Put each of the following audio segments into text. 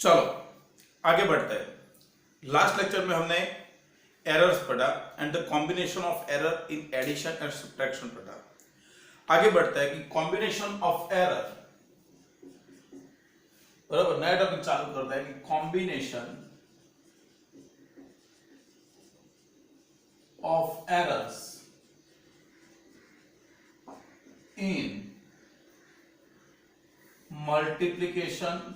चलो आगे बढ़ते हैं। लास्ट लेक्चर में हमने एरर्स पढ़ा and the combination of error in addition and subtraction पढ़ा। आगे बढ़ता है कि कॉम्बिनेशन ऑफ एरर, बराबर, नया टॉपिक चालू करता है कि combination of errors in multiplication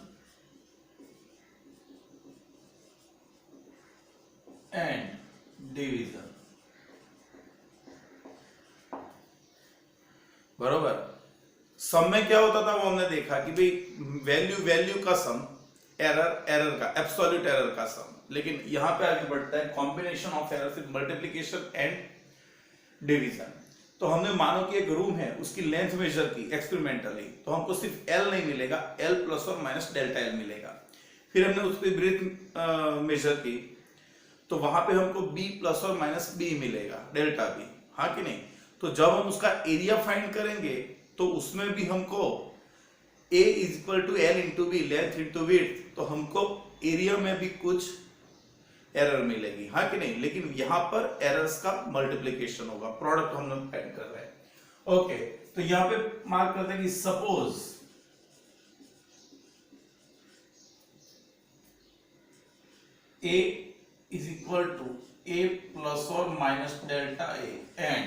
and division. बरोबर, सम में क्या होता था वो हमने देखा कि भाई वैल्यू का सम, एरर का, एब्सोल्यूट एरर का सम। लेकिन यहां पे आगे बढ़ता है combination of errors in multiplication and division. तो हमने मानो कि एक रूम है, उसकी लेंथ मेजर की एक्सपेरिमेंटली, तो हमको सिर्फ एल नहीं मिलेगा, एल प्लस और माइनस डेल्टा एल मिलेगा। फिर हमने उसकी ब्रेथ मेजर की, तो वहां पे हमको बी प्लस और माइनस बी मिलेगा, डेल्टा बी, हाँ कि नहीं। तो जब हम उसका एरिया फाइंड करेंगे तो उसमें भी हमको A is equal to L into B, length into width, तो हमको एरिया में भी कुछ एरर मिलेगी, हाँ कि नहीं। लेकिन यहां पर एरर्स का मल्टीप्लीकेशन होगा, प्रोडक्ट हम लोग फाइंड कर रहे हैं। ओके, तो यहां पे मार्क करते हैं कि suppose A is equal to a plus or minus delta a and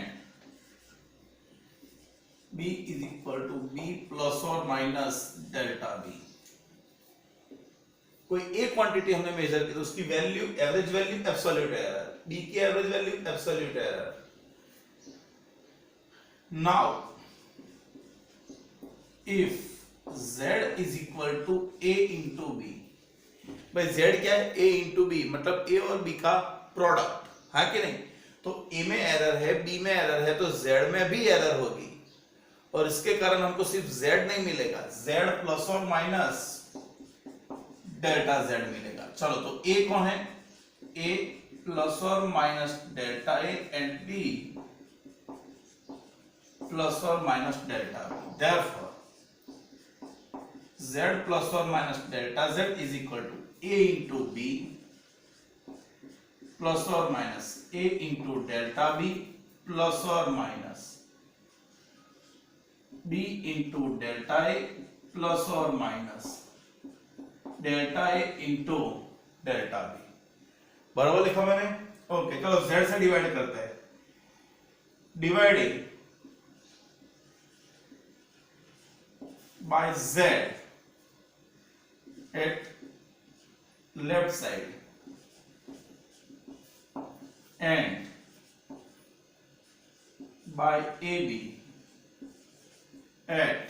b is equal to b plus or minus delta b। कोई एक क्वांटिटी हमने मेजर की तो उसकी value, average value, absolute error, b की average value, absolute error. Now if z is equal to a into b, भाई z क्या है, a इंटू बी, मतलब a और b का प्रोडक्ट, हाँ कि नहीं। तो a में एरर है, b में एरर है, तो z में भी एरर होगी, और इसके कारण हमको सिर्फ z नहीं मिलेगा, z प्लस और माइनस डेल्टा z मिलेगा। चलो, तो a कौन है, a प्लस और minus delta a and b plus और minus delta b। Therefore z plus और minus delta z is equal to a into b plus और minus a into delta b plus और minus b into delta a plus और minus delta a into delta b। बराबर लिखा मैंने। Okay, चलो z से divide करते हैं। Dividing by z at left side and by AB at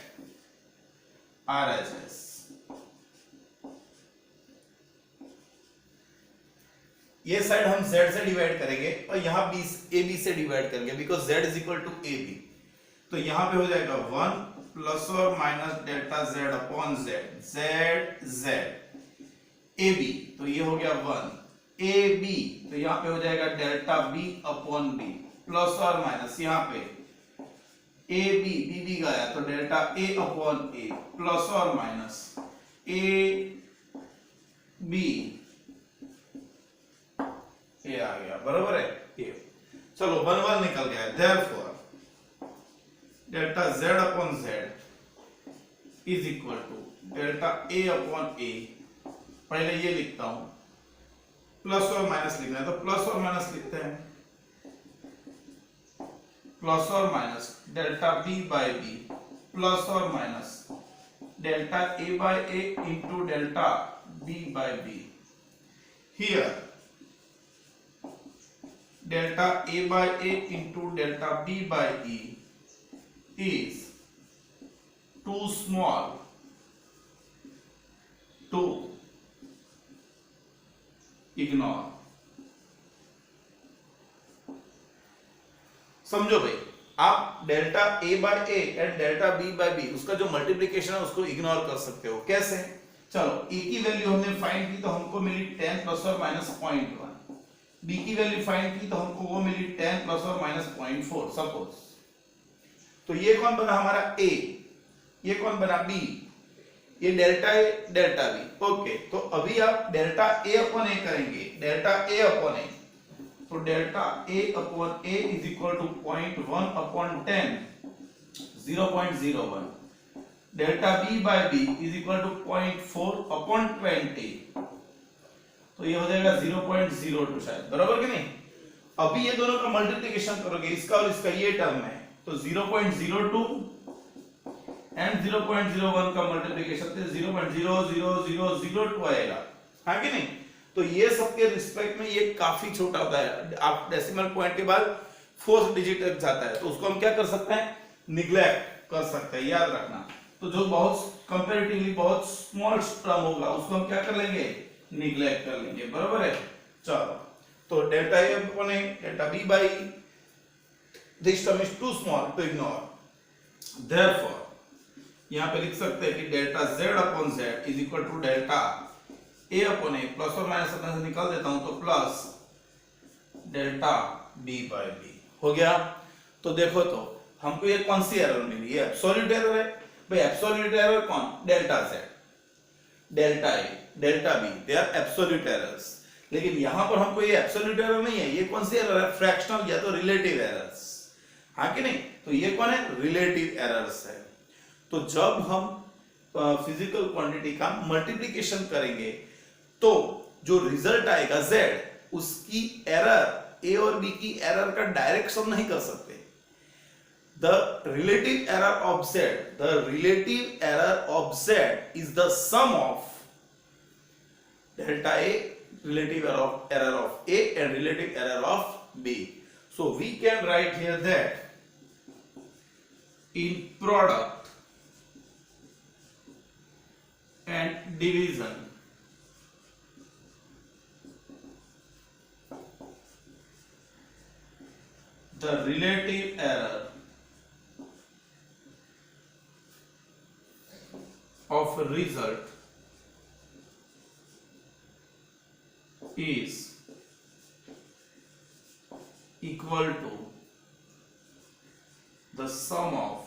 RHS। ये साइड हम z से डिवाइड करेंगे और यहां AB से डिवाइड करेंगे, because z is equal to AB। तो यहां पे हो जाएगा 1 प्लस और minus delta z upon z AB, तो ये हो गया 1, AB, तो यहां पे हो जाएगा delta B upon B, plus और माइनस यहां पे AB, BB गया तो delta A upon A, plus और माइनस AB, ये आ गया, बराबर है ये। चलो 1 1 निकल गया, therefore delta Z upon Z is equal to delta A upon A। पहले ये लिखता हूं, प्लस और माइनस लिखना है तो प्लस और माइनस लिखते हैं, प्लस और minus delta b by b plus और minus delta a by a into delta b by b। Here delta a by a into delta b by e is too small to ignore. समझो भाई, आप delta a by a and delta b by b, उसका जो multiplication है उसको ignore कर सकते हो। कैसे? चलो, a की वैल्यू हमने फाइंड की तो हमको मिली 10 प्लस और माइनस 0.1, b की वैल्यू फाइंड की तो हमको वो मिली 10 प्लस और माइनस 0.4 सपोज। तो ये कौन बना हमारा a, ये कौन बना b, ये delta A delta B. Okay, तो अभी आप डेल्टा ए अपॉन ए करेंगे, डेल्टा ए अपॉन ए, तो delta A upon A is equal to 0.1 upon 10 0.01, delta B by B is equal to 0.4 upon 20, तो ये हो जाएगा 0.02 शायद, बराबर कि नहीं। अभी ये दोनों का मल्टीप्लिकेशन करोगे, इसका और इसका, ये टर्म है, तो 0.02 एंड 0.01 का मल्टीप्लिकेशन से 0.00002 आएगा, हाँ कि नहीं। तो ये सबके रिस्पेक्ट में ये काफी छोटा होता है, आप डेसिमल पॉइंट के बाद फोर्थ डिजिट तक जाता है, तो उसको हम क्या कर सकते हैं, निग्लेक्ट कर सकते हैं, याद रखना। तो जो बहुत कंपैरेटिवली बहुत स्मॉल टर्म होगा उसको हम क्या कर लेंगे, निग्लेक्ट कर लेंगे, बराबर है। चलो, तो delta A upon A, delta B by this term is too small to ignore, therefore यहां पे लिख सकते हैं कि delta z upon z is equal to delta a upon a, plus और माइनस अपने से निकाल देता हूं, तो plus delta b by b हो गया। तो देखो, तो हमको ये कौन सी एरर मिली, ये एब्सोल्यूट एरर है भाई। एब्सोल्यूट एरर कौन, delta z, delta a, delta b, they are absolute errors. लेकिन यहां पर हमको ये एब्सोल्यूट एरर नहीं है, ये कौन सी एरर है, फ्रैक्शनल या तो रिलेटिव एरर्स, हाँ कि नहीं। तो ये कौन है, रिलेटिव एरर्स है। तो जब हम फिजिकल क्वांटिटी का मल्टीप्लिकेशन करेंगे तो जो रिजल्ट आएगा z, उसकी एरर a और b की एरर का डायरेक्ट सम नहीं कर सकते। The relative error of z, the relative error of z is the sum of delta a, relative error of a and relative error of b. So we can write here that in product and division, the relative error of a result is equal to the sum of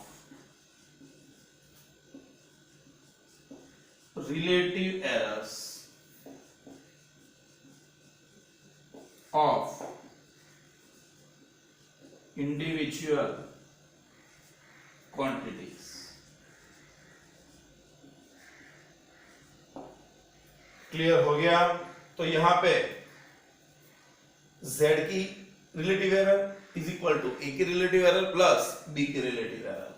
relative errors of individual quantities. Clear हो गया। तो यहां पे z की relative error is equal to a की relative error plus b की relative error,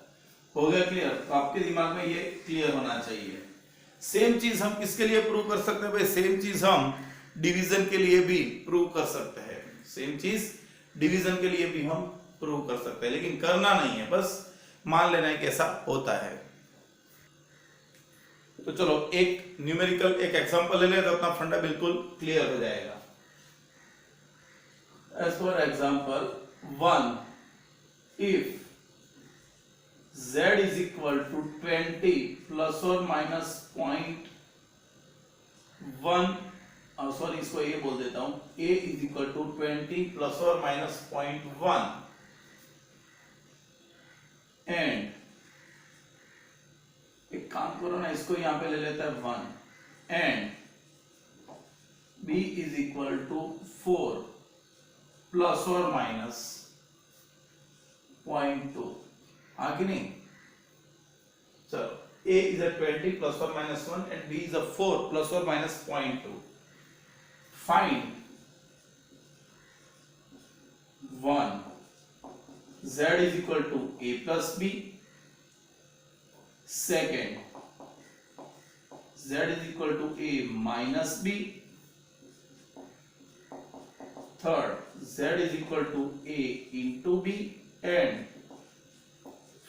हो गया क्लियर। तो आपके दिमाग में ये क्लियर होना चाहिए। सेम चीज हम किसके लिए प्रूव कर सकते हैं भाई, सेम चीज हम डिवीजन के लिए भी प्रूव कर सकते हैं, सेम चीज डिवीजन के लिए भी हम प्रूव कर सकते हैं, लेकिन करना नहीं है, बस मान लेना है कैसा होता है। तो चलो एक न्यूमेरिकल एक एग्जांपल ले लें तो अपना फंडा बिल्कुल क्लियर हो जाएगा। As for example 1, if z is equal to 20 plus or minus 0.1, sorry इसको ये बोल देता हूं, a is equal to 20 plus or minus 0.1 and एक काम करो ना, इसको यहां पे ले लेता है 1 and b is equal to 4 plus और माइनस 0.2, हाँ कि नहीं। चलो a is a 20 plus or minus 1 and b is a 4 plus or minus 0.2. Find 1 z is equal to a plus b, second z is equal to a minus b, third z is equal to a into b and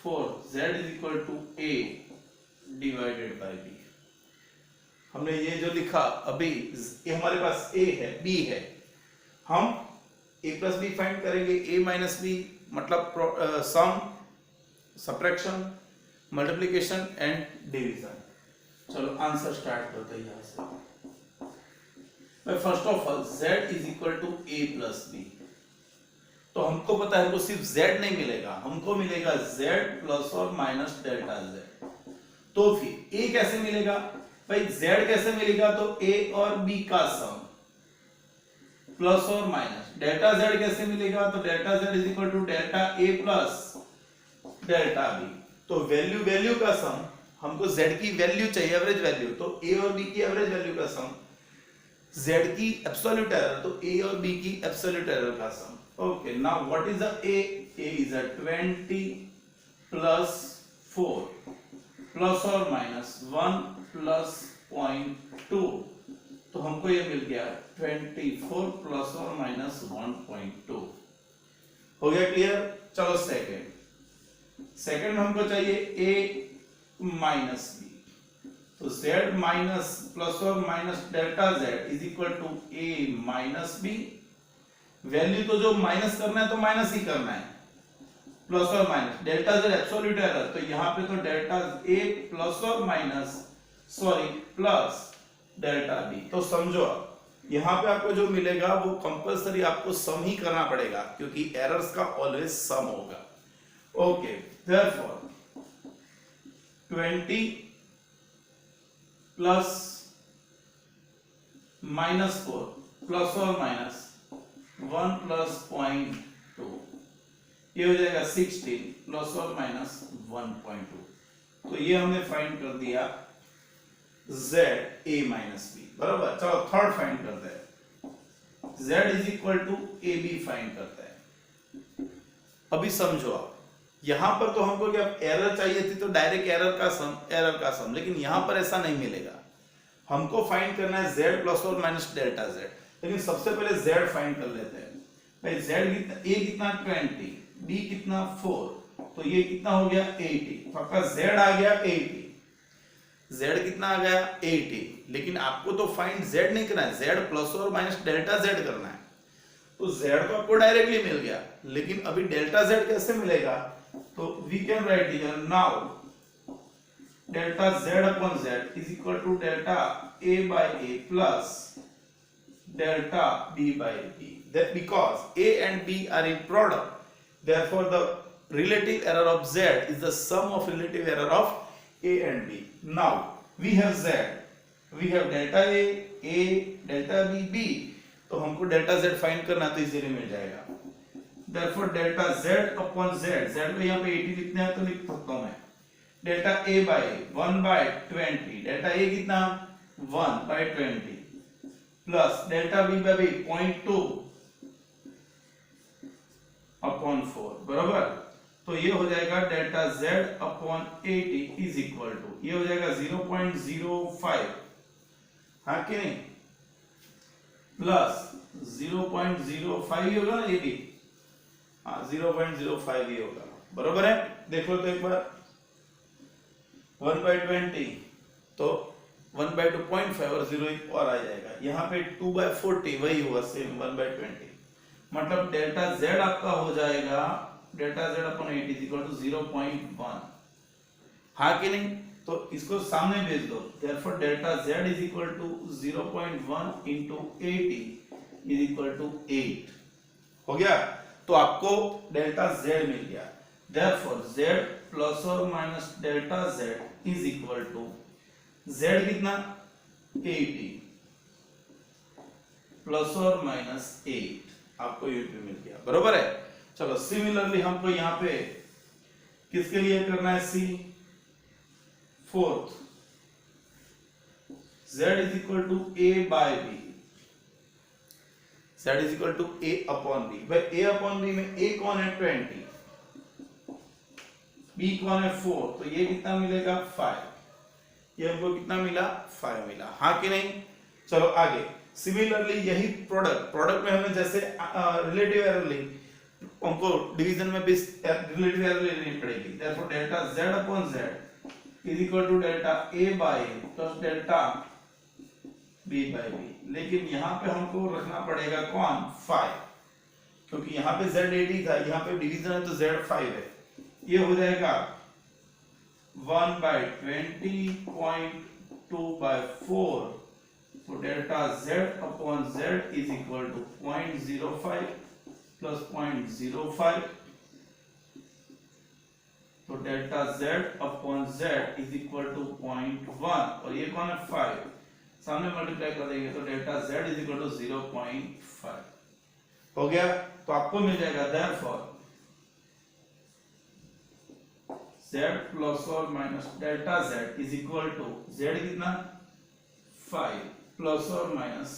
fourth z is equal to a divided by b. हमने ये जो लिखा अभी, ये हमारे पास a है b है, हम a प्लस b फाइंड करेंगे, a माइनस b मतलब sum, subtraction, multiplication and division. चलो आंसर स्टार्ट करते हैं यहां से। First of all z is equal to a plus b, तो हमको पता है हमको सिर्फ z नहीं मिलेगा, हमको मिलेगा z प्लस और माइनस डेल्टा z। तो फिर a कैसे मिलेगा भाई, z कैसे मिलेगा, तो a और b का सम प्लस और माइनस डेल्टा z कैसे मिलेगा, तो delta z is equal to delta a plus delta b। तो वैल्यू वैल्यू का सम, हमको z की वैल्यू चाहिए, एवरेज वैल्यू, तो a और b की एवरेज वैल्यू का सम, z की एब्सोल्यूट एरर, तो a और b की एब्सोल्यूट एरर का sum. Okay, now what is the a is a 20 plus 4 plus और माइनस 1 प्लस 0.2, तो हमको ये मिल गया 24 प्लस और माइनस 1.2। हो गया क्लियर। चलो सेकंड हमको चाहिए a माइनस b, तो z माइनस प्लस और minus delta z is equal to a minus b। Value तो जो माइनस करना है तो माइनस ही करना है, प्लस और minus delta z absolute error, तो यहाँ पे तो डेल्टा a प्लस और माइनस प्लस डेल्टा b। तो समझो यहाँ पे आपको जो मिलेगा वो कंपलसरी आपको सम ही करना पड़ेगा, क्योंकि एरर्स का ऑलवेज सम होगा। Okay, therefore 20 plus minus 4 plus और माइनस 1 प्लस 0.2, ये हो जाएगा 16 प्लस और माइनस 1.2। तो ये हमने फाइंड कर दिया z a माइनस b, बराबर। चलो थर्ड फाइंड करते हैं, z is equal to A B find करते हैं। अभी समझो आप, यहां पर तो हमको क्या एरर चाहिए थी, तो डायरेक्ट एरर का सम, लेकिन यहां पर ऐसा नहीं मिलेगा, हमको फाइंड करना है z प्लस और माइनस डेल्टा z। लेकिन सबसे पहले z फाइंड कर लेते हैं भाई। z कितना, a कितना 20, b कितना 4, तो ये कितना हो गया 80, तो आपका z आ गया 80। z कितना आ गया 80, लेकिन आपको तो फाइंड z नहीं करना है, z प्लस और माइनस डेल्टा z करना है। तो z तो आपको डायरेक्टली मिल गया, लेकिन अभी डेल्टा z कैसे मिलेगा, तो we can write here now delta z upon z is equal to delta a by a plus delta b by b, that because a and b are in product, therefore the relative error of z is the sum of relative error of a and b. Now we have z, we have delta a delta b b, तो हमको delta z find करना, तो easily मिल जाएगा। therefore delta z upon z, z को यहाँ पे 80 लिखना है तो लिख सकता हूँ मैं, delta a by 1 by 20, delta a कितना 1 by 20 plus delta b by 0.2 upon 4, बराबर। तो ये हो जाएगा delta z upon 80 is equal to, ये हो जाएगा 0.05, हाँ कि नहीं, प्लस 0.05 ही होगा ना, ये भी हाँ 0.05 ही होगा, बराबर है। देख लो तो एक बार 1 by 20, तो 1 by 2 0.5 और 0 और आ जाएगा, यहाँ पे 2 by 40 वही होगा सेम 1 by 20, मतलब डेल्टा z आपका हो जाएगा delta z upon 80 is equal to 0.1, हाँ कि नहीं। तो इसको सामने भेज दो, therefore delta z is equal to 0.1 into 80 is equal to 8, हो गया। तो आपको डेल्टा z मिल गया, therefore z प्लस और minus delta z is equal to z कितना 80 प्लस और माइनस 8, आपको ये भी मिल गया, बरोबर है। चलो सिमिलरली हमको यहाँ पे किसके लिए करना है, c fourth, z is equal to a by b, z is equal to a upon b। भाई a अपॉन b में a कौन है 20, b कौन है 4, तो ये कितना मिलेगा 5, ये हमको कितना मिला 5 मिला, हाँ कि नहीं। चलो आगे सिमिलरली यही प्रोडक्ट में हमें जैसे रिलेटिव एरर ली, हमको डिवीजन में भी रिलेटिव एरर लेनी पड़ेगी। Therefore delta z upon z is equal to delta a by a plus delta b by b, लेकिन यहाँ पे हमको रखना पड़ेगा कौन 5, क्योंकि यहाँ पे z 80 था, यहाँ पे डिवीजन है तो z 5 है, ये हो जाएगा 1 by 20.2 by 4, तो delta z upon z is equal to 0.05 plus 0.05 तो delta z upon z is equal to 0.1 और ये कौन है 5, सामने मल्टीप्लाई कर देंगे तो delta z is equal to 0.5 हो गया। तो आपको मिल जाएगा देयरफॉर z प्लस और minus delta z is equal to z कितना 5 प्लस और माइनस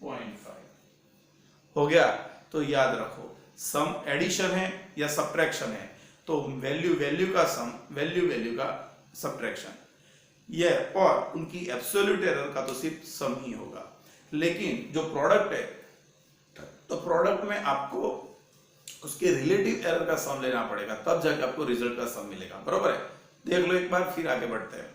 0.5 हो गया। तो याद रखो सम एडिशन है या सब्ट्रैक्शन है, तो वैल्यू वैल्यू का सम, वैल्यू वैल्यू का सब्ट्रैक्शन, यह और उनकी एब्सोल्यूट एरर का तो सिर्फ सम ही होगा। लेकिन जो प्रोडक्ट है तो प्रोडक्ट में आपको उसके रिलेटिव एरर का सम लेना पड़ेगा, तब जाके आपको रिजल्ट का सम मिलेगा। बरोबर है, देख लो एक बार, फिर आगे बढ़ते हैं।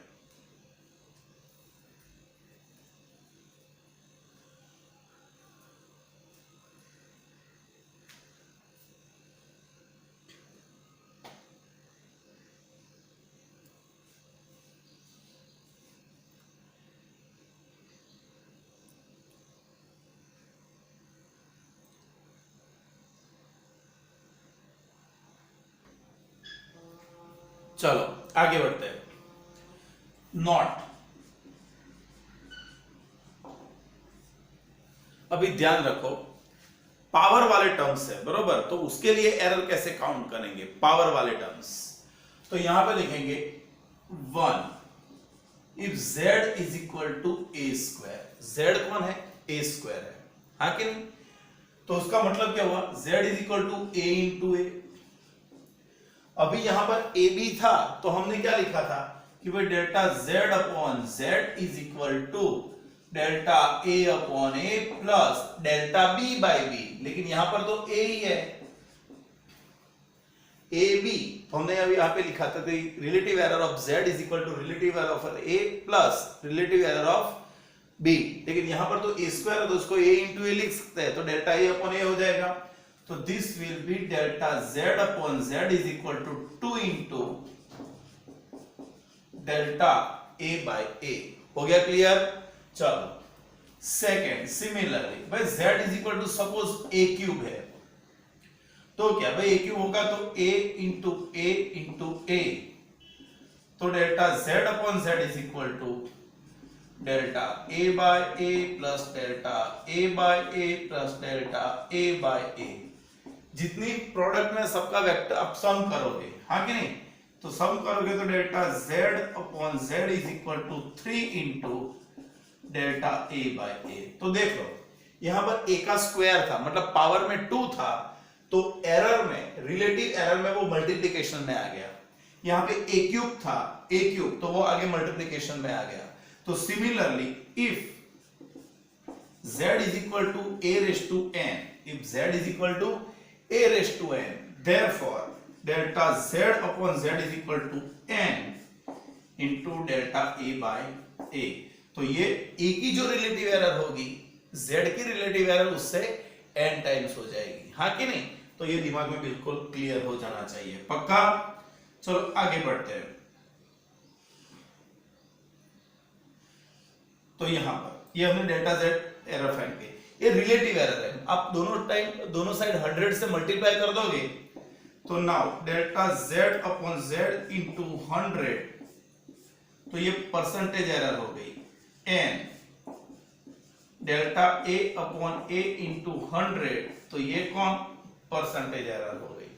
चलो आगे बढ़ते हैं। नॉट, अभी ध्यान रखो पावर वाले टर्म्स है, बरोबर, तो उसके लिए एरर कैसे काउंट करेंगे पावर वाले टर्म्स, तो यहां पे लिखेंगे 1 if z is equal to a square, z कौन है a स्क्वायर है, हाँ कि नहीं, तो उसका मतलब क्या हुआ z is equal to a into A. अभी यहां पर ए बी था तो हमने क्या लिखा था कि भाई delta z upon z is equal to delta a upon a plus delta b by b, लेकिन यहां पर तो a ही है a b, तो हमने अभी यहां पे लिखा था relative error of z is equal to relative error of a plus relative error of b, लेकिन यहां पर तो a स्क्वायर है तो उसको a इंटू a लिख सकते हैं, तो डेल्टा a अपॉन a हो जाएगा। तो this will be delta z upon z is equal to 2 into delta a by a। हो गया क्लियर। चलो सेकेंड, सिमिलरली भाई z is equal to suppose a cube है, तो क्या भाई a क्यूब होगा तो a इंटू a, तो delta z upon z is equal to delta a by a plus delta a by a plus delta a by a। जितनी product में सबका वेक्टर आप सम करोगे, हाँ कि नहीं, तो सम करोगे तो delta z upon z is equal to 3 into delta a by a। तो देख लो यहां पर a का स्क्वायर था, मतलब पावर में 2 था, तो एरर में, रिलेटिव एरर में वो मल्टीप्लिकेशन में आ गया। यहां पे a क्यूब था, a क्यूब, तो वो आगे मल्टीप्लिकेशन में आ गया। तो similarly if z is equal to a raise to n, if z is equal to a raised to n, therefore delta z upon z is equal to n into delta a by a। तो ये a की जो relative error होगी z की relative error उससे n times हो जाएगी, हाँ कि नहीं, तो ये दिमाग में बिल्कुल क्लियर हो जाना चाहिए, पक्का। चलो आगे बढ़ते हैं। तो यहां पर ये हमने डेल्टा z एरर फाइंड की, ये रिलेटिव एरर है, आप दोनों साइड 100 से मल्टीप्लाई कर दोगे तो now delta z upon z into 100, तो ये परसेंटेज एरर हो गई n, delta a upon a into 100, तो ये कौन परसेंटेज एरर हो गई,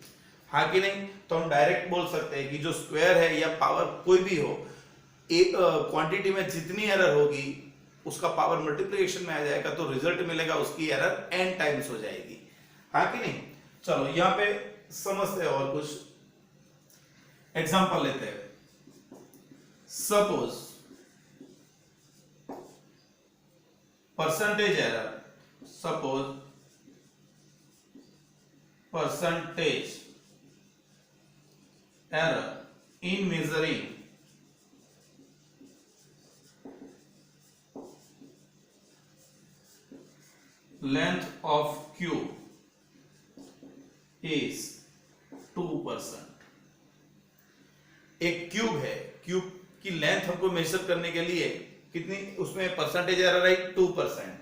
हाँ कि नहीं। तो हम डायरेक्ट बोल सकते हैं कि जो स्क्वायर है या पावर कोई भी हो, क्वांटिटी में जितनी एरर होगी उसका पावर मल्टीप्लिकेशन में आ जाएगा, तो रिजल्ट मिलेगा उसकी एरर n टाइम्स हो जाएगी, हाँ कि नहीं। चलो यहां पे समझते हैं और कुछ एग्जांपल लेते हैं। Suppose percentage error, suppose percentage error in measuring length of cube is 2%। एक क्यूब है, क्यूब की लेंथ हमको मेजर करने के लिए कितनी, उसमें percentage error I 2%।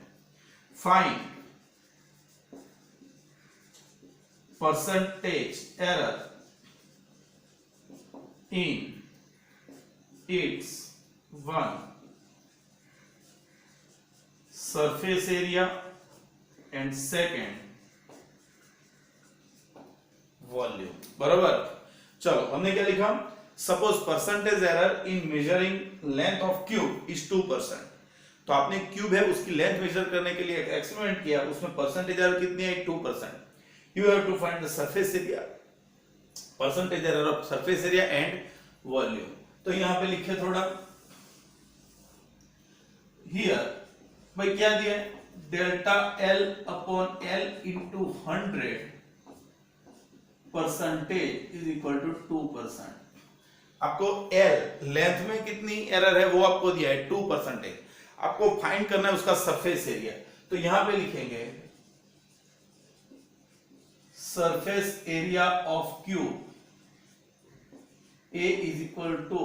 Find percentage error in its one surface area and second volume. बराबर। चलो हमने क्या लिखा, suppose percentage error in measuring length of cube is 2%। तो आपने क्यूब है उसकी लेंथ मेजर करने के लिए एक एक्सपेरिमेंट किया, उसमें परसेंटेज एरर कितनी है, 2%। You have to find the surface area, percentage error of surface area and volume. तो यहां पे लिखे थोड़ा, हियर भाई क्या दिया है, delta L upon L into 100 percentage is equal to 2%। आपको एल लेंथ में कितनी एरर है वो आपको दिया है 2%। आपको फाइंड करना है उसका सरफेस एरिया। तो यहां पे लिखेंगे surface area of cube A is equal to,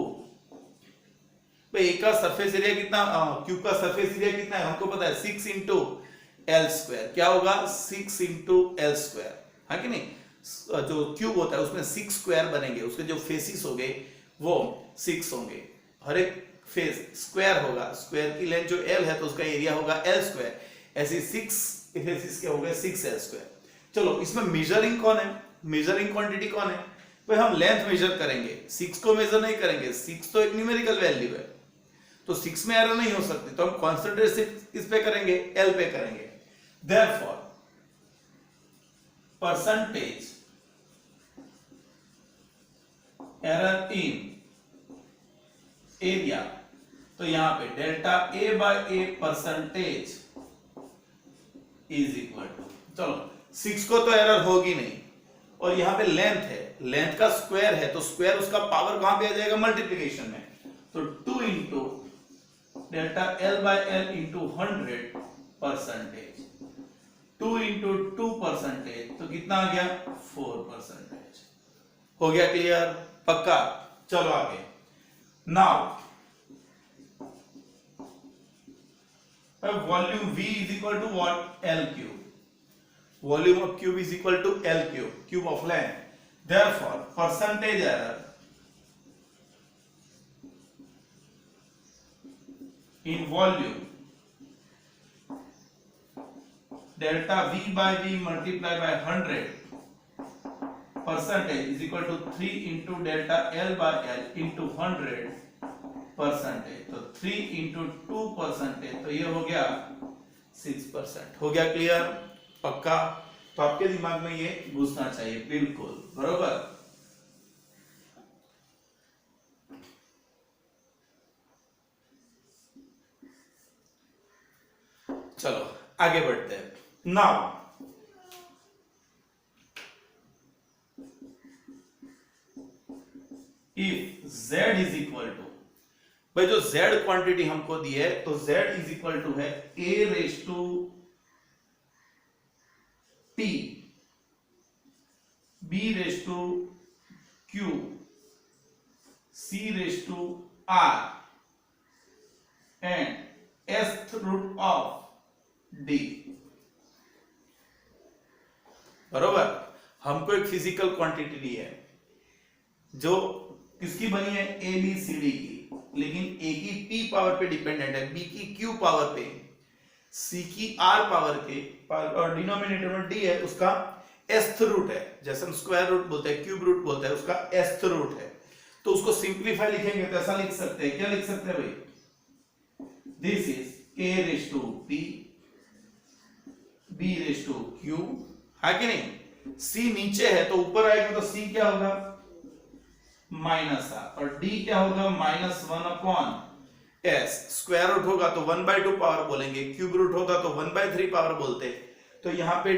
भाई ए का सरफेस एरिया कितना, क्यूब का सरफेस एरिया कितना है हमको पता है, 6 इंटू एल स्क्वायर। क्या होगा, 6 इंटू एल स्क्वायर, है कि नहीं। जो क्यूब होता है उसमें 6 स्क्वायर बनेंगे, उसके जो फेसिस होंगे वो 6 होंगे, हर एक फेस स्क्वायर होगा, स्क्वायर की लेंथ जो एल है तो उसका एरिया होगा एल स्क्वायर। ऐसे 6 फेसिस के हो गए 6 एल स्क्वायर। चलो इसमें मेजरिंग कौन है, मेजरिंग क्वांटिटी कौन है, भाई हम लेंथ मेजर करेंगे, 6 को मेजर नहीं करेंगे, 6 तो एक न्यूमेरिकल वैल्यू है तो 6 में एरर नहीं हो सकती, तो हम कॉन्सेंट्रेट किस पे करेंगे, एल पे करेंगे। Therefore percentage error in area, तो यहां पे delta A by A percentage is equal to, चलो 6 को तो एरर होगी नहीं, और यहां पे लेंथ है, लेंथ का स्क्वायर है तो स्क्वायर उसका पावर कहां पे आ जाएगा, मल्टीप्लिकेशन में। तो 2 into delta L by L into 100 percentage, 2 into 2% तो कितना आ गया, 4%। हो गया क्लियर, पक्का। चलो आगे, now volume V is equal to what, L cube. Volume of cube is equal to L cube, cube of length. Therefore percentage error in volume delta V by V multiplied by 100 percentage is equal to 3 into delta L by L into 100 percentage। तो 3 into 2% तो ये हो गया 6%। हो गया clear, पक्का। तो आपके दिमाग में ये घुसना चाहिए, बिल्कुल बरोबर। चलो आगे बढ़ते हैं। Now if z is equal to, भाई जो z क्वांटिटी हमको दी है तो z इज इक्वल टू है a raise to p b raise to q c raise to r and s root of d। बरोबर, हमको एक फिजिकल क्वांटिटी दी है जो किसकी बनी है, ए बी सी डी की, लेकिन ए की पी पावर पे डिपेंडेंट है, बी की क्यू पावर पे, सी की आर पावर के, और डिनोमिनेटर में डी है, उसका एस्थ रूट है, जैसे हम स्क्वायर रूट बोलते हैं, क्यूब रूट बोलते हैं, उसका एस्थ रूट है। तो उसको सिंप्लीफाई लिखेंगे तो ऐसा लिख सकते हैं, क्या लिख सकते हैं भाई, this is A raise to P B raise to Q, है कि नहीं। सी नीचे है तो ऊपर आएगा तो सी क्या होगा, माइनस आर, और डी क्या होगा, -1 अपॉन एस। स्क्वायर रूट होगा तो 1/2 पावर बोलेंगे, क्यूब रूट होगा तो 1/3 पावर बोलते। तो यहाँ पे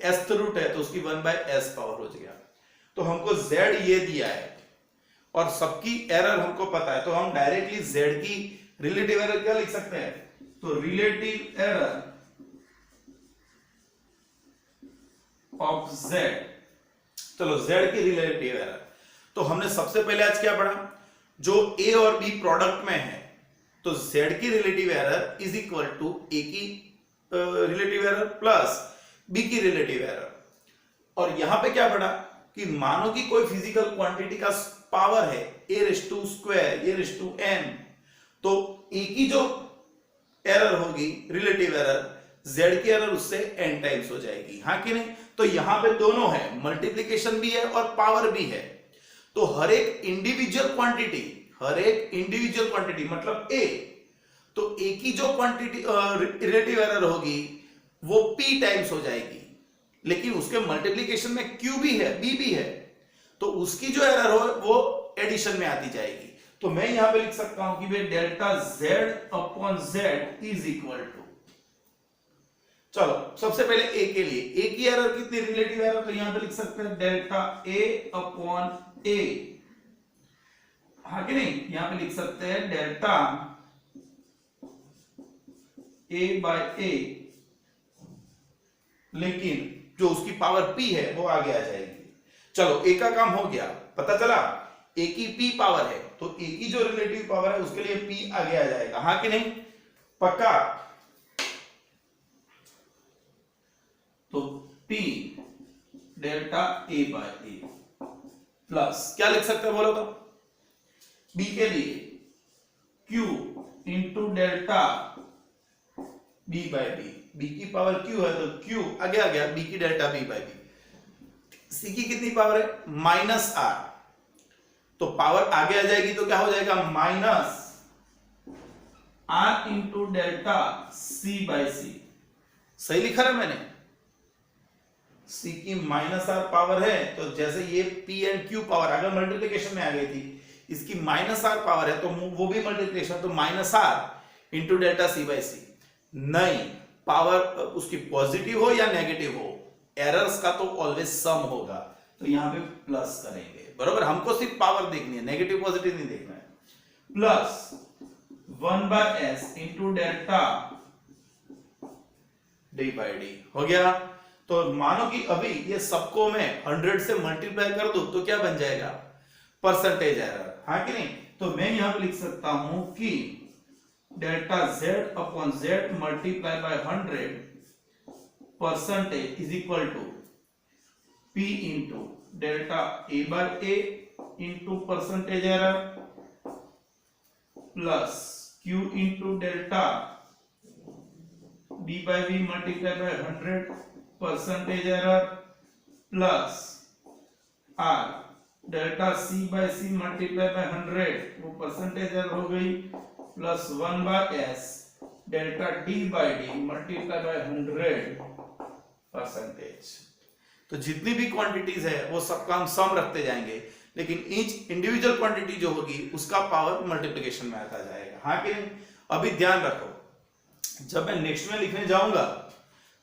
एस्थ रूट है तो उसकी 1/s पावर हो जाएगा। तो हमको z ये दिया है और सबकी एरर हमको पता है, तो हम डायरेक्टली z की रिलेटिव एरर क्या लिख सकते हैं, तो रिलेटिव एरर ऑफ z, चलो z की रिलेटिव एरर। तो हमने सबसे पहले आज क्या पढ़ा, जो a और b प्रोडक्ट में है तो z की relative error is equal to a की रिलेटिव एरर प्लस b की रिलेटिव एरर। और यहां पे क्या पढ़ा कि मानो कि कोई फिजिकल क्वांटिटी का पावर है A raise to square, A raise to N, तो ए की जो एरर होगी रिलेटिव एरर, z की एरर उससे n टाइम्स हो जाएगी, हाँ कि नहीं। तो यहां पे दोनों है, मल्टीप्लिकेशन भी है और पावर भी है। तो हर एक इंडिविजुअल क्वांटिटी मतलब a, तो a की जो क्वांटिटी रिलेटिव एरर होगी वो p टाइम्स हो जाएगी, लेकिन उसके मल्टीप्लिकेशन में q भी है, b भी है, तो उसकी जो एरर हो वो एडिशन में आती जाएगी। तो मैं यहां पे लिख सकता हूं कि भाई delta z upon z is equal to, चलो सबसे पहले a के लिए, a की एरर कितनी, रिलेटिव एरर, तो यहां पे लिख सकते हैं डेल्टा a अपॉन a, हाँ कि नहीं। यहां पे लिख सकते हैं डेल्टा a बाय a, लेकिन जो उसकी पावर p है वो आगे आ जाएगी। चलो a का काम हो गया, पता चला a की p पावर है, तो a की जो रिलेटिव पावर है उसके लिए p आगे आ जाएगा, हाँ कि नहीं, पक्का। तो p delta a by a plus क्या लिख सकते हैं बोलो तो, b के लिए q into delta b by b, b की पावर q है तो q आगे आ गया, b की delta b by b। c की कितनी पावर है, माइनस r, तो पावर आगे आ जाएगी तो क्या हो जाएगा, minus r into delta c by c। सही लिखा है मैंने, c की माइनस r पावर है, तो जैसे ये p एंड q पावर अगर मल्टीप्लिकेशन में आ गई थी, इसकी माइनस r पावर है तो वो भी मल्टीप्लिकेशन, तो minus r into delta c by c। नहीं, पावर उसकी पॉजिटिव हो या नेगेटिव हो, एरर्स का तो ऑलवेज सम होगा, तो यहां पे प्लस करेंगे, बरोबर। हमको सिर्फ पावर देखनी है, नेगेटिव पॉजिटिव नहीं देखना है। Plus 1 by s into delta D by D हो गया। तो मानो कि अभी ये सबको मैं 100 से मल्टीप्लाई कर दूं तो क्या बन जाएगा, परसेंटेज एरर, हाँ कि नहीं। तो मैं यहां पे लिख सकता हूं कि delta z upon z multiply by 100 percentage is equal to p into delta a by a into percentage error plus q into delta b by b multiplied by 100 percentage error plus r delta c by c multiplied by 100 वो percentage error हो गई, plus 1 by s delta d by d multiplied by 100 percentage. तो जितनी भी quantities है वो सबका हम सम रखते जाएंगे, लेकिन ईच इंडिविजुअल क्वांटिटी जो होगी उसका पावर मल्टीप्लिकेशन में आता जाएगा, हाँ कि नहीं। अभी ध्यान रखो, जब मैं नेक्स्ट में लिखने जाऊंगा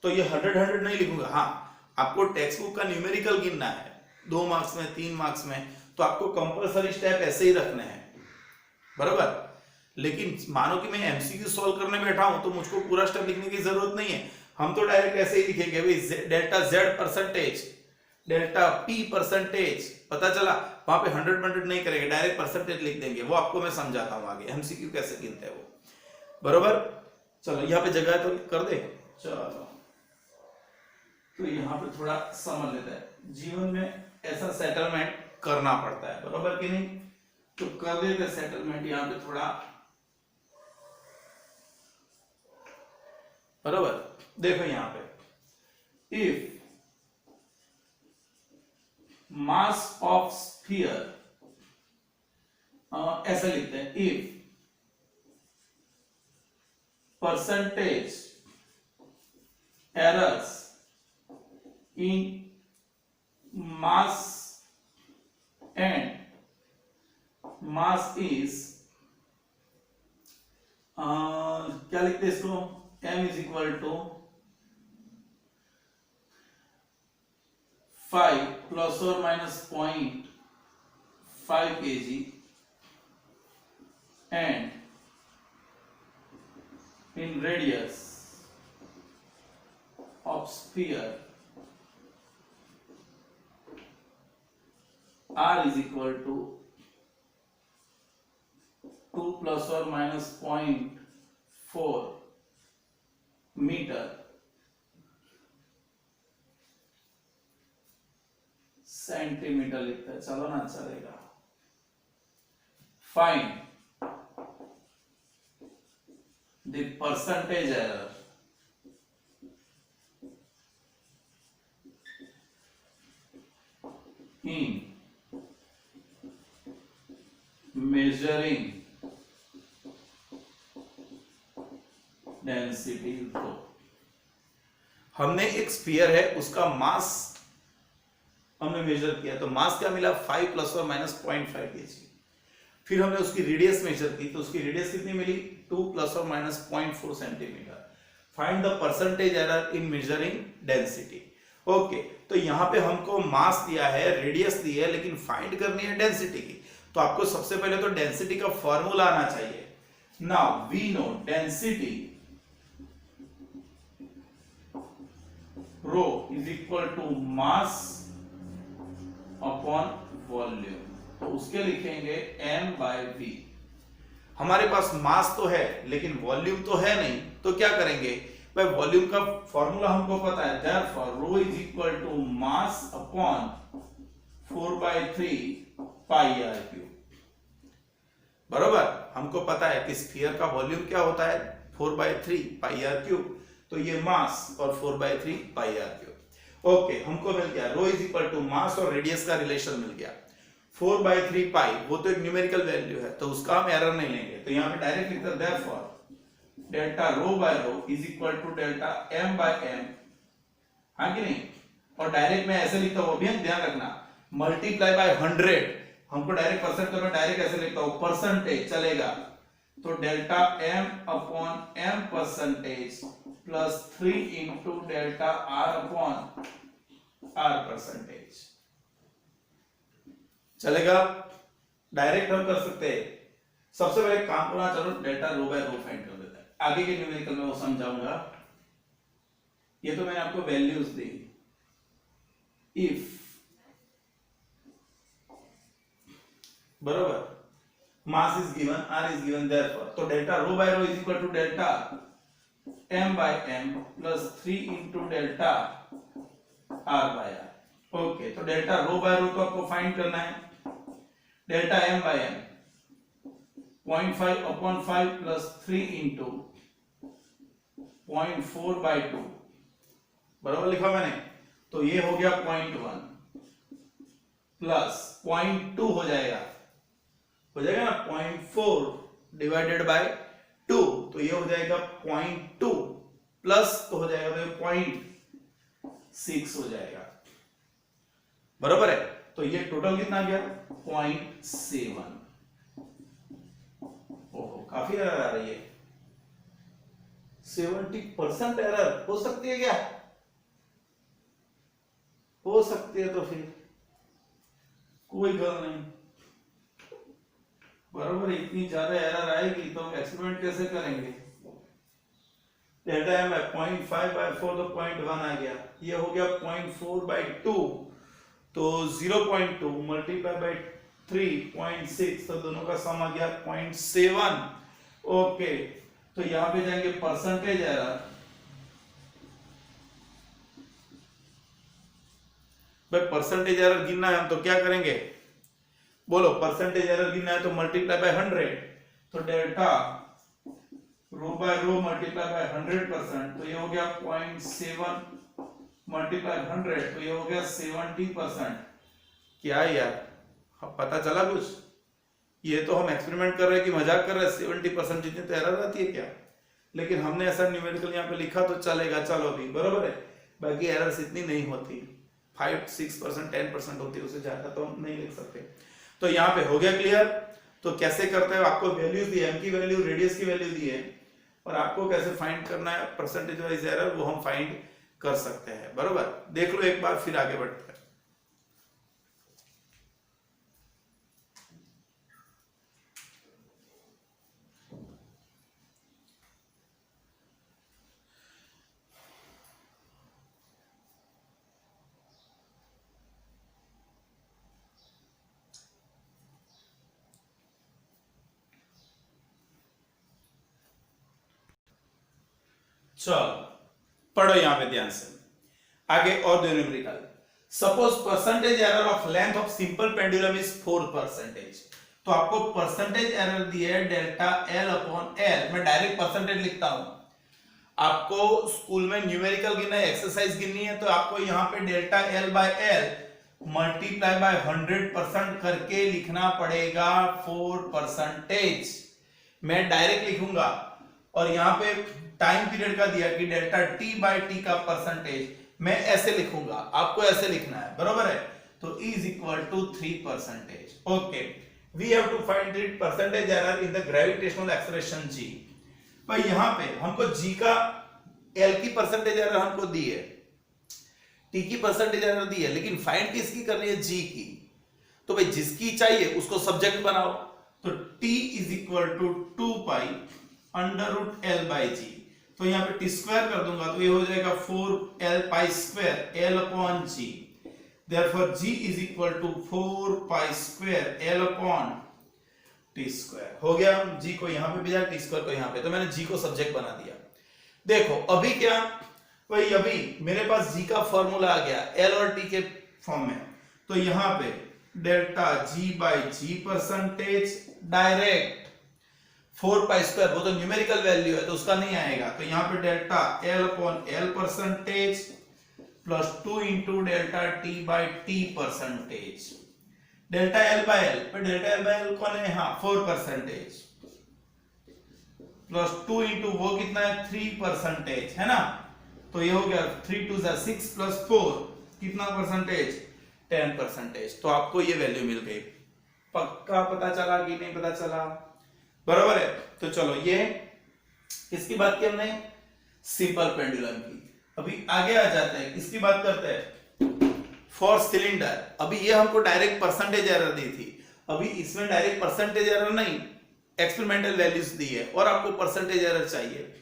तो ये 100 नहीं लिखूंगा, हाँ आपको टेक्स्ट बुक का न्यूमेरिकल गिनना है 2 मार्क्स में 3 मार्क्स में, तो आपको कंपलसरी स्टेप ऐसे ही रखने हैं, बराबर। लेकिन मानो कि मैं एमसीक्यू सॉल्व करने बैठा हूं तो मुझको पूरा स्टेप लिखने की जरूरत नहीं है, हम तो डायरेक्ट ऐसे ही लिखेंगे भाई delta z percentage delta p percentage, पता चला वहां पे 100 नहीं करेंगे, डायरेक्ट परसेंटेज लिख देंगे, वो आपको मैं समझाता हूं आगे एमसीक्यू कैसे गिनते हैं वो, बरोबर। चलो यहाँ पे जगह है तो कर दे, चलो तो यहाँ पे थोड़ा समझ लेते हैं, जीवन में ऐसा सेटलमेंट करना पड़ता है, बरोबर कि नहीं। तो कर देते सेटलमेंट यहाँ पे थोड़ा, बरोबर। देखो यहाँ पे इफ मास ऑफ स्फीयर, ऐसा लिखते हैं, if percentage errors in mass and mass is क्या लिखते हैं इसको, m is equal to 5 plus or minus 0.5 kg and in radius of sphere r is equal to 2 plus or minus 0.4 meter centimetre लिखता है, चलो ना चलेगा। find the percentage error in measuring density rho। हमने एक स्फीयर है उसका मास हमने मेजर किया तो मास क्या मिला 5 ± -0.5 kg। फिर हमने उसकी रेडियस मेजर की तो उसकी रेडियस कितनी मिली 2 ± -0.4 centimetre. Find the percentage error in measuring density. Okay, तो यहाँ पे हमको मास दिया है, रेडियस दी है, लेकिन फाइंड करनी है डेंसिटी की। तो आपको सबसे पहले तो डेंसिटी का फॉर्मूला आना चाहिए। Now we know density rho is equal to mass upon volume. तो उसके लिखेंगे m/v। हमारे पास मास तो है लेकिन वॉल्यूम तो है नहीं, तो क्या करेंगे भाई, वॉल्यूम का फॉर्मूला हमको पता है, therefore rho is equal to mass upon 4/3 pi R cube. बरोबर, हमको पता है कि स्फीयर का वॉल्यूम क्या होता है 4/3 पाई आर क्यूब, तो ये मास और 4/3 पाई आर क्यूब। ओके, हमको मिल गया रो इज इक्वल टू मास और रेडियस का रिलेशन मिल गया। 4/3 पाई वो तो एक न्यूमेरिकल वैल्यू है तो उसका हम एरर नहीं लेंगे, तो यहाँ पे डायरेक्ट लिखते हैं therefore delta rho by rho is equal to delta m/m। हाँ कि नहीं, और डायरेक्ट मैं ऐसे लिखता हूँ, अभी ध्यान रखना, मल्टीप्लाई बाय 100। हमको डायरेक्ट परसेंट करना, डायरेक्ट ऐसे लिखता हूँ परसेंटेज चलेगा, तो delta m/m percentage plus 3 into delta r/r percentage चलेगा। डायरेक्ट हम कर सकते हैं। सबसे पहले काम करना, चलो delta rho by row find कर देते हैं, आगे के न्यूमेरिकल में वो समझाऊंगा। ये तो मैंने आपको वैल्यूज दी। इफ बरोबर mass is given, r is given, therefore तो delta rho by rho is equal to delta m/m plus 3 into delta r/r। Okay, तो डेल्टा रो बाय रो तो आपको फाइंड करना है। Delta m/m 0.5 upon 5 plus 3 into 0.4/2, बराबर लिखा मैंने, तो ये हो गया 0.1 प्लस 0.2 हो जाएगा ना 0.4 डिवाइडेड बाय 2, तो ये हो जाएगा 0.2 प्लस तो हो जाएगा तो 0.6 हो जाएगा, बराबर है। तो ये टोटल कितना गया 0.7। ओहो, काफी एरर आ रही है। 70% एरर हो सकती है क्या? हो सकती है, तो फिर कोई गल नहीं, बराबर। इतनी ज्यादा एरर आएगी तो हम एक्सपेरिमेंट कैसे करेंगे। डेल्टा m 0.5/4 तो 0.1 आ गया, ये हो गया 0.4/2, तो 0.2 मल्टीप्लाई बाय 3.6, तो दोनों का सम आ गया 0.7। ओके, तो यहां पे जाएंगे परसेंटेज एरर। भाई परसेंटेज एरर गिनना है हम तो क्या करेंगे, बोलो। परसेंटेज एरर गिनना है तो मल्टीप्लाई बाय 100, तो delta rho by rho multiply by 100%, तो ये हो गया 0.7 मल्टीप्लाई 100, तो ये हो गया 70%। क्या यार, पता चला कुछ? ये तो हम एक्सपेरिमेंट कर रहे हैं कि मजाक कर रहे हैं, 70% जितनी तो एरर आती है क्या? लेकिन हमने ऐसा न्यूमेरिकल यहाँ पे लिखा तो चलेगा, चलो भी बराबर है। बाकी एरर्स इतनी नहीं होती, 5-6% 10% होती है, उससे ज्यादा तो हम नहीं लिख सकते। तो यहाँ पे हो गया क्लियर। तो कैसे करते हैं, आपको वैल्यूज दी है, m की वैल्यू, रेडियस की वैल्यू दी है, और आपको कैसे फाइंड करना है परसेंटेज वाइज एरर, वो हम फाइंड कर सकते हैं, बरोबर। देख लो एक बार, फिर आगे बढ़ते हैं। चलो पढ़ो यहां पे ध्यान से आगे। और दो numerical. Suppose percentage error of length of simple pendulum is 4%। तो आपको परसेंटेज एरर दी है डेल्टा एल अपॉन एल, मैं डायरेक्ट परसेंटेज लिखता हूं। आपको स्कूल में न्यूमेरिकल गिनना है, एक्सरसाइज गिननी है, तो आपको यहाँ पे delta L by L multiply by 100% करके लिखना पड़ेगा 4%। मैं डायरेक्ट लिखूंगा, और यहाँ पे टाइम पीरियड का दिया कि डेल्टा टी बाय टी का परसेंटेज, मैं ऐसे लिखूंगा, आपको ऐसे लिखना है, बरोबर है। तो is equal to 3%। Okay, we have to find the percentage error in the gravitational acceleration g. भाई यहां पे हमको जी का, एल की परसेंटेज एरर हमको दी है, टी की परसेंटेज एरर दी है, लेकिन फाइंड किसकी करनी है? जी की। तो भाई जिसकी चाहिए उसको सब्जेक्ट बनाओ। तो T is equal to 2 pi under root L by g. तो यहाँ पे टी स्क्वायर कर दूंगा तो ये हो जाएगा 4 L pi square L upon G. Therefore G is equal to 4 pi square L upon T square. हो गया, जी को यहां पे भेजा, टी स्क्वायर को यहां पे, तो मैंने जी को सब्जेक्ट बना दिया। देखो अभी क्या, भाई अभी मेरे पास जी का फॉर्मूला आ गया एल और टी के फॉर्म में। तो यहां पे delta G by G percentage direct 4 pi square, वो तो न्यूमेरिकल वैल्यू है तो उसका नहीं आएगा, तो यहां पे delta L upon L percentage plus 2 into delta T by T percentage. Delta L by L, पर डेल्टा एल बाय एल कौन है? हाँ 4% प्लस 2 इंटू वो कितना है? 3% है ना। तो ये हो गया 3 2 6 प्लस 4 कितना परसेंटेज? 10%। तो आपको ये वैल्यू मिल गई। पक्का पता चला कि नहीं पता चला? बराबर है। तो चलो ये किसकी बात की हमने? सिंपल पेंडुलम की। अभी आगे आ जाते हैं, किसकी बात करते हैं? For cylinder. अभी ये हमको डायरेक्ट परसेंटेज एरर दी थी, अभी इसमें डायरेक्ट परसेंटेज एरर नहीं, एक्सपेरिमेंटल वैल्यूज दी है और आपको परसेंटेज एरर चाहिए।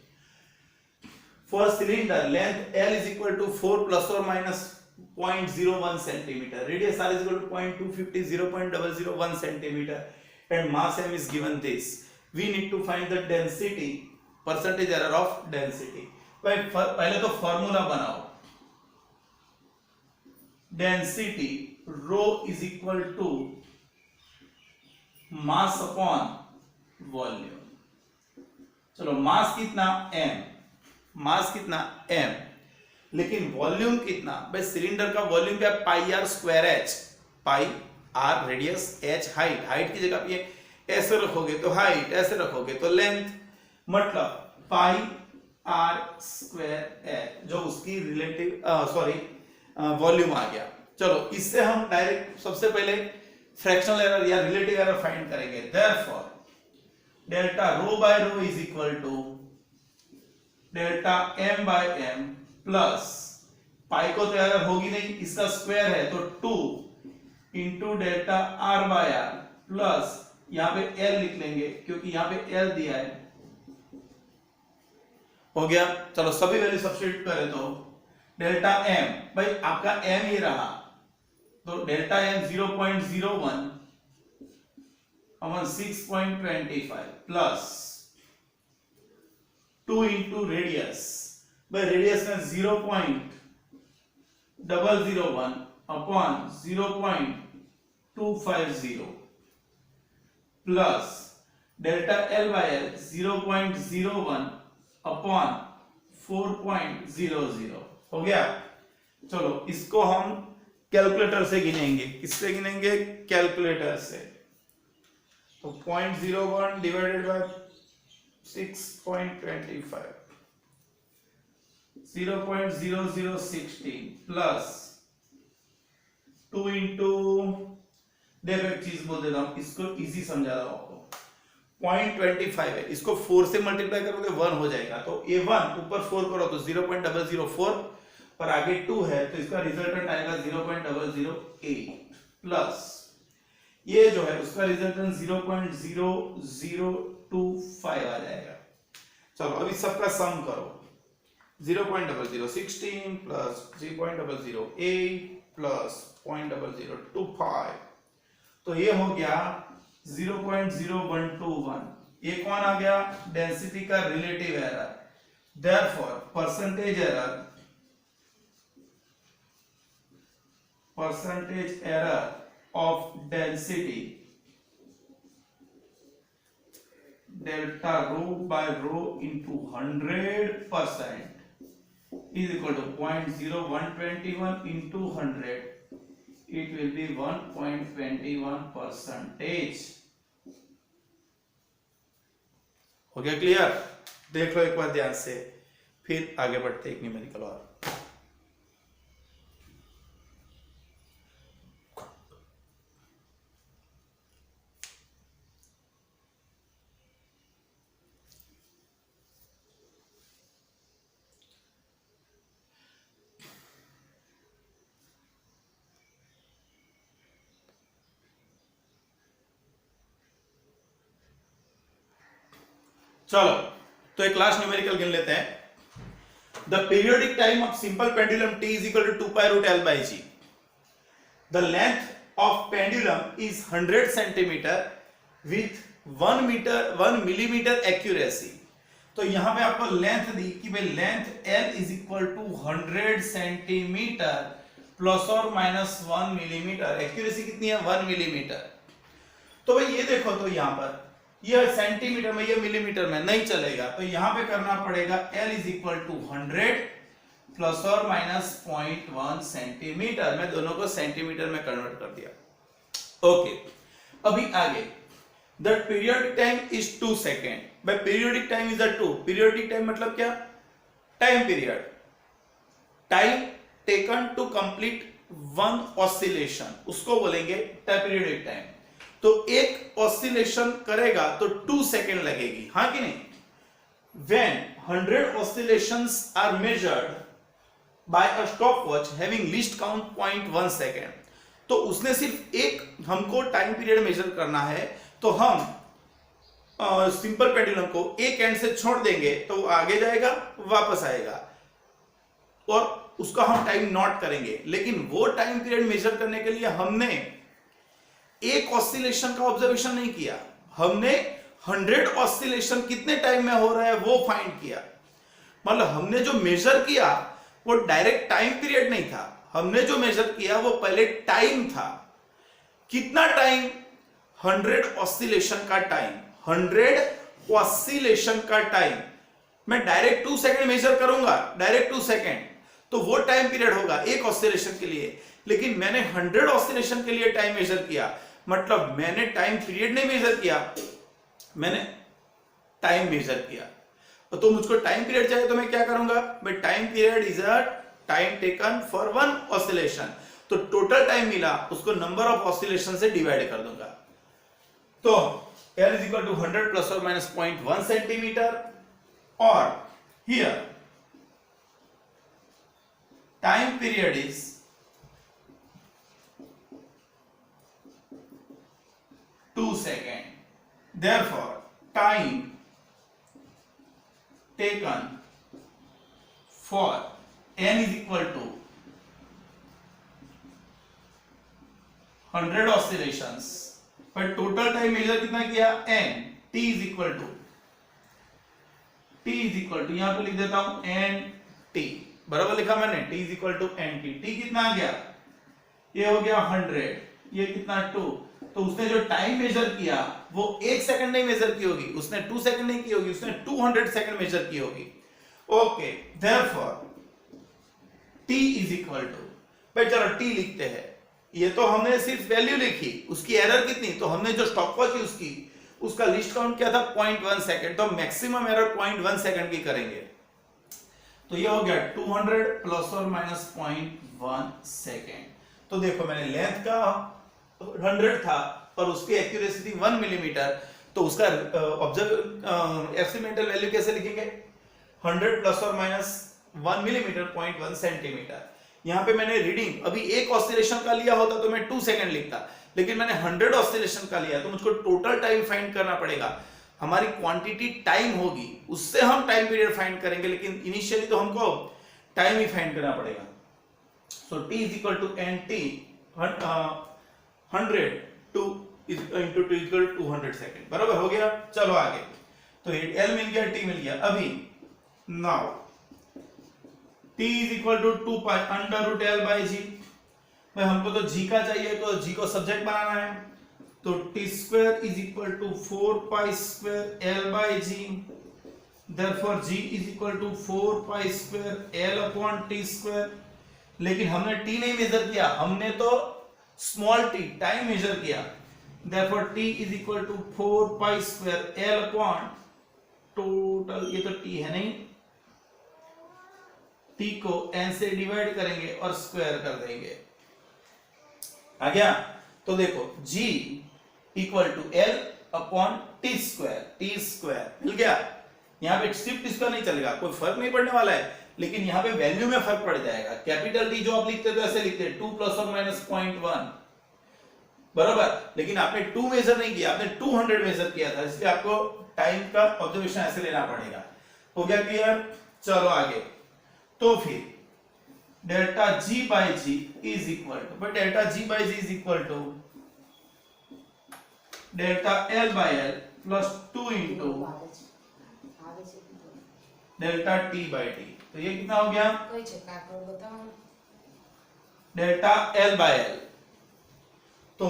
For cylinder length L is equal to 4 plus or minus 0.01 centimeter, radius R is equal to 0.250 0.001 centimeter, and mass M is given this. We need to find the density, percentage error of density. पहले तो formula बनाओ, density rho is equal to mass upon volume. चलो mass कितना? m, मास कितना? m, लेकिन volume कितना? भाई cylinder का वॉल्यूम क्या? Pi r square h, pi r radius, h height, height की जगह पे ऐसे रखोगे तो हाइट, ऐसे रखोगे तो लेंथ, मतलब पाई आर स्क्वायर एच, जो उसकी रिलेटिव वॉल्यूम आ गया। चलो इससे हम डायरेक्ट सबसे पहले फ्रैक्शनल एरर या रिलेटिव एरर फाइंड करेंगे। Therefore delta rho by rho is equal to delta m by m plus pi को तो एरर होगी नहीं, इसका स्क्वायर है तो 2 into delta r by r plus यहां पे l लिख लेंगे क्योंकि यहां पे l दिया है। हो गया। चलो सभी वैल्यू सब्स्टिट्यूट करें तो डेल्टा m, भाई आपका m ये रहा, तो delta m 0.01 upon 6.25 plus 2 into radius, भाई रेडियस में 0.001 upon 0.250 plus delta l by l 0.01 upon 4.00। हो गया। चलो इसको हम कैलकुलेटर से गिनेंगे। किससे गिनेंगे? कैलकुलेटर से। तो 0.01 डिवाइडेड बाय 6.25 0.0016 प्लस 2 इंटू, देखो एक चीज बोल देता हूं, इसको इजी समझा रहा हूं आपको। 0.25 है, इसको 4 से मल्टीप्लाई करोगे 1 हो जाएगा, तो ये 1 ऊपर 4 करो तो 0.004 और आगे 2 है तो इसका रिजल्टेंट आएगा 0.008 प्लस ये जो है उसका रिजल्टेंट 0.0025 आ जाएगा। चलो अभी सबका सम करो, 0.0016 प्लस 0.008 प्लस 0.0025, तो ये हो गया 0.0121। ये कौन आ गया? डेंसिटी का relative error. Therefore percentage error of density delta rho by rho into 100% is equal to 0.0121 into 100. It will be 1.21%. हो गया क्लियर? देख लो एक बार ध्यान से, फिर आगे बढ़ते एक न्यूमेरिकल और। चलो तो एक लास्ट न्यूमेरिकल गिन लेते हैं। The periodic time of simple pendulum t is equal to 2 pi root L by G. The length of pendulum is 100 centimeter with 1 millimeter accuracy. तो यहां पे आपको लेंथ दी कि भाई length L is equal to 100 centimetre plus और minus 1 millimetre, accuracy कितनी है 1 millimetre. तो भाई ये देखो, तो यहां पर ये सेंटीमीटर में, ये मिलीमीटर में नहीं चलेगा, तो यहां पे करना पड़ेगा L is equal to 100 plus और माइनस 0.1 सेंटीमीटर। मैं दोनों को सेंटीमीटर में कन्वर्ट कर दिया। ओके, अभी आगे the periodic time is 2 second. By periodic time is 2। Periodic time मतलब क्या? Time period, time taken to complete one oscillation, उसको बोलेंगे पीरियोडिक टाइम। तो एक ऑसिलेशन करेगा तो 2 सेकेंड लगेगी, हाँ कि नहीं? When 100 oscillations are measured by a stopwatch having least count 0.1 second, तो उसने सिर्फ एक हमको टाइम पीरियड मेजर करना है, तो हम सिंपल पेंडुलम को एक एंड से छोड़ देंगे तो वो आगे जाएगा वापस आएगा और उसका हम टाइम नोट करेंगे। लेकिन वो टाइम पीरियड मेजर करने के लिए हमने एक ऑसिलेशन का ऑब्जर्वेशन नहीं किया, हमने 100 ऑसिलेशन कितने टाइम में हो रहा है वो फाइंड किया। मतलब हमने जो मेजर किया वो डायरेक्ट टाइम पीरियड नहीं था, हमने जो मेजर किया वो पहले टाइम था। कितना टाइम? 100 ऑसिलेशन का टाइम, 100 ऑसिलेशन का टाइम। मैं डायरेक्ट 2 सेकेंड मेजर करूंगा, डायरेक्ट 2 सेकेंड, तो वो टाइम पीरियड होगा एक ऑसिलेशन के लिए। लेकिन मैंने 100 ऑसिलेशन के लिए टाइम मेजर किया, मतलब मैंने टाइम पीरियड नहीं मेजर किया, मैंने टाइम मेजर किया। तो मुझको टाइम पीरियड चाहिए तो मैं क्या करूंगा? मैं time period is a time taken for one oscillation. तो टोटल टाइम मिला उसको नंबर ऑफ ऑसिलेशन से डिवाइड कर दूंगा। तो L is equal to 100 plus or minus 0.1 centimeter, or here time period is 2 seconds. Therefore, time taken for n is equal to 100 oscillations, पर total time major कितना किया? n। t is equal to यहां पे लिख देता हूं nt, बराबर लिखा मैंने, t is equal to nt। t कितना आ गया? ये हो गया 100, ये कितना 2। तो उसने जो टाइम मेजर किया वो 1 सेकंड नहीं मेजर की होगी, उसने 2 सेकंड नहीं की होगी, उसने 200 सेकंड मेजर की होगी। Okay, therefore t is equal to, भाई चलो t लिखते हैं। ये तो हमने सिर्फ वैल्यू लिखी, उसकी एरर कितनी? तो हमने जो स्टॉपवॉच है उसका लिस्ट काउंट क्या था? 0.1 सेकंड। तो मैक्सिमम एरर 0.1 सेकंड की करेंगे। तो ये हो गया 200 प्लस और माइनस 0.1 सेकंड। तो देखो मैंने लेंथ का 100 था और उसकी एक्यूरेसी थी 1 मिलीमीटर, तो उसका एस्टिमेटेड वैल्यू कैसे लिखेंगे? 100 प्लस और माइनस 1 मिलीमीटर 0.1 सेंटीमीटर। यहां पे मैंने रीडिंग अभी एक ऑसिलेशन का लिया होता तो मैं 2 सेकंड लिखता, लेकिन मैंने 100 ऑसिलेशन का लिया तो मुझको टोटल टाइम फाइंड करना पड़ेगा। हमारी क्वांटिटी टाइम होगी, उससे हम टाइम पीरियड फाइंड करेंगे, लेकिन इनिशियली तो हमको टाइम ही फाइंड करना पड़ेगा। So t is equal to nt 100 two into 2 equal to 200 second, बराबर हो गया। चलो आगे, तो L मिल गया, t मिल गया। अभी now t is equal to 2 pi under root L by g. भाई हमको तो g का चाहिए, तो g को सब्जेक्ट बनाना है, तो T square is equal to 4 pi square L by G, therefore G is equal to 4 pi square L upon T square. लेकिन हमने टी नहीं मेजर किया, हमने तो स्मॉल टी टाइम मेजर किया, therefore T is equal to 4 pi square L upon total, ये तो T है नहीं, टी को n से डिवाइड करेंगे और स्क्वायर कर देंगे, आ गया। तो देखो g equal to L upon T square मिल गया। यहाँ पे सिर्फ इसका नहीं चलेगा, कोई फर्क नहीं पड़ने वाला है, लेकिन यहाँ पे वैल्यू में फर्क पड़ जाएगा। कैपिटल टी जो आप लिखते थे ऐसे लिखते 2 प्लस और माइनस 0.1 बराबर, लेकिन आपने 2 मेजर नहीं किया, आपने 200 मेजर किया था, इसलिए आपको टाइम का ऑब्जर्वेशन ऐसे लेना पड़ेगा। हो गया क्लियर? चलो आगे। तो फिर delta G by G is equal to, but delta G by G is equal to delta L by L plus 2 into delta T by T. तो ये कितना हो गया? Delta L by L. तो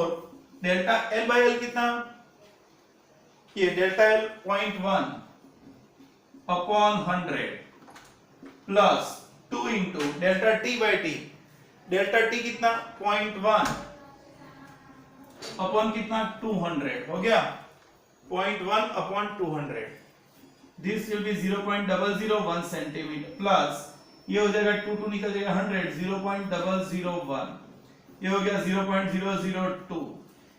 डेल्टा एल बाई एल कितना? ये delta L 0.1 upon 100 plus 2 into delta T by T. Delta T कितना? 0.1 upon कितना? 200 हो गया, 0.1 upon 200। This will B 0.001 centimetre plus ये हो जाएगा 2 निकल जाएगा 100, 0.001, ये हो गया 0.002।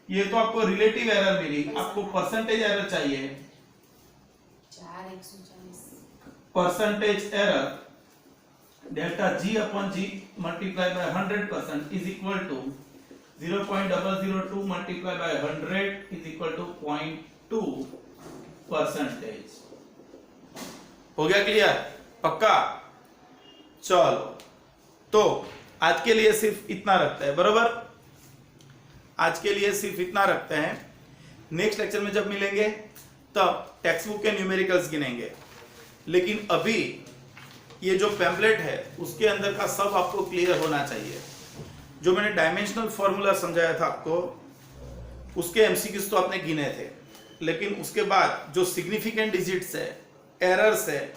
ये तो आपको रिलेटिव एरर मिली, आपको परसेंटेज एरर चाहिए। 4/140 percentage error delta G upon G multiply by 100% is equal to 0.002 multiply by 100 is equal to 0.2 percentage. हो गया क्लियर? पक्का? चलो, तो आज के लिए सिर्फ इतना रखते हैं, बराबर? आज के लिए सिर्फ इतना रखते हैं। नेक्स्ट लेक्चर में जब मिलेंगे तब टेक्स्ट बुक के न्यूमेरिकल्स गिनेंगे, लेकिन अभी ये जो पैम्पलेट है उसके अंदर का सब आपको क्लियर होना चाहिए। जो मैंने डायमेंशनल फॉर्मूला समझाया था आपको, उसके एमसीक्यूज तो आपने गिने थे, लेकिन उसके बाद जो सिग्निफिकेंट डिजिट्स है, एरर्स है,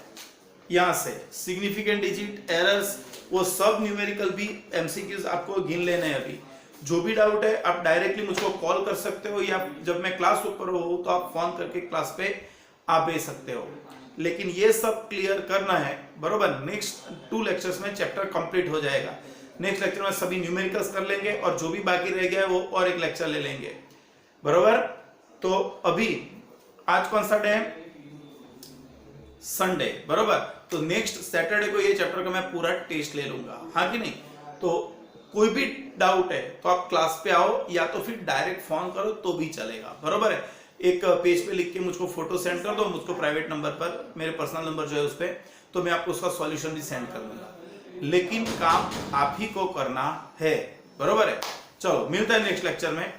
यहां से सिग्निफिकेंट डिजिट, एरर्स, वो सब न्यूमेरिकल भी एमसीक्यूज आपको गिन लेने हैं। अभी जो भी डाउट है आप डायरेक्टली मुझको कॉल कर सकते हो, या जब मैं क्लास ऊपर हो तो आप फोन करके क्लास पे आप भेज सकते हो। लेकिन ये सब क्लियर करना है, बरोबर? नेक्स्ट 2 लेक्चर्स में चैप्टर कंप्लीट हो जाएगा। नेक्स्ट लेक्चर में सभी न्यूमेरिकल्स कर लेंगे और जो भी बाकी रह गया है वो और एक लेक्चर ले लेंगे, बरोबर? तो अभी आज कौन सा डे है? संडे, बरोबर? तो नेक्स्ट सैटरडे को ये चैप्टर का मैं पूरा टेस्ट ले लूंगा, हाँ कि नहीं? तो कोई भी डाउट है तो आप क्लास पे आओ, या तो फिर डायरेक्ट फोन करो तो भी चलेगा, बरोबर है? एक पेज पे लिख के मुझको फोटो सेंड कर दो, मुझको प्राइवेट नंबर पर, मेरे पर्सनल नंबर जो है उस पे, तो मैं आपको उसका सॉल्यूशन भी सेंड कर दूंगा। लेकिन काम आप ही को करना है, बरोबर है? चलो मिलते हैं नेक्स्ट लेक्चर में।